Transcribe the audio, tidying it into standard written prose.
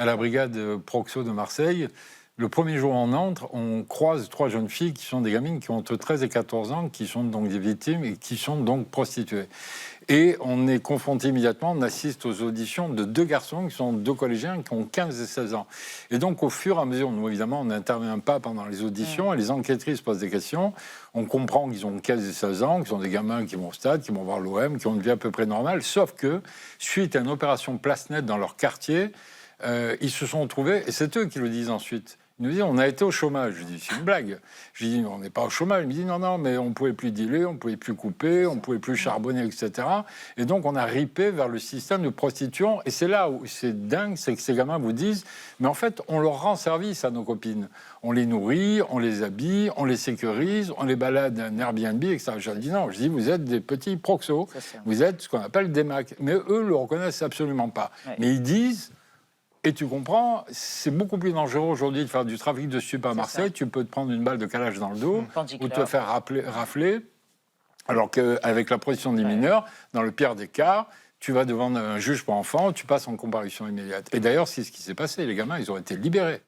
à la brigade Proxo de Marseille. Le premier jour où on entre, on croise 3 jeunes filles qui sont des gamines qui ont entre 13 et 14 ans, qui sont donc des victimes et qui sont donc prostituées. Et on est confronté immédiatement, on assiste aux auditions de 2 garçons qui sont 2 collégiens qui ont 15 et 16 ans. Et donc au fur et à mesure, nous évidemment, on n'intervient pas pendant les auditions et les enquêtrices posent des questions. On comprend qu'ils ont 15 et 16 ans, qu'ils sont des gamins qui vont au stade, qui vont voir l'OM, qui ont une vie à peu près normale, sauf que suite à une opération place nette dans leur quartier, ils se sont retrouvés, et c'est eux qui le disent ensuite. Ils nous disent, on a été au chômage. Je dis, c'est une blague. Je dis, on n'est pas au chômage. Il me dit, non, mais on ne pouvait plus dealer, on ne pouvait plus couper, on ne pouvait plus charbonner, etc. Et donc, on a ripé vers le système de prostitution. Et c'est là où c'est dingue, c'est que ces gamins vous disent, mais en fait, on leur rend service à nos copines. On les nourrit, on les habille, on les sécurise, on les balade à un Airbnb, etc. Je dis, non, je dis, vous êtes des petits proxos, vous êtes ce qu'on appelle des Macs. Mais eux, le reconnaissent absolument pas. Ouais. Mais ils disent... Et tu comprends, c'est beaucoup plus dangereux aujourd'hui de faire du trafic de stupes à Marseille. Tu peux te prendre une balle de calage dans le dos ou te faire rafler. Alors qu'avec la protection des mineurs, dans le pire des cas, tu vas devant un juge pour enfants, tu passes en comparution immédiate. Et d'ailleurs, c'est ce qui s'est passé. Les gamins, ils ont été libérés.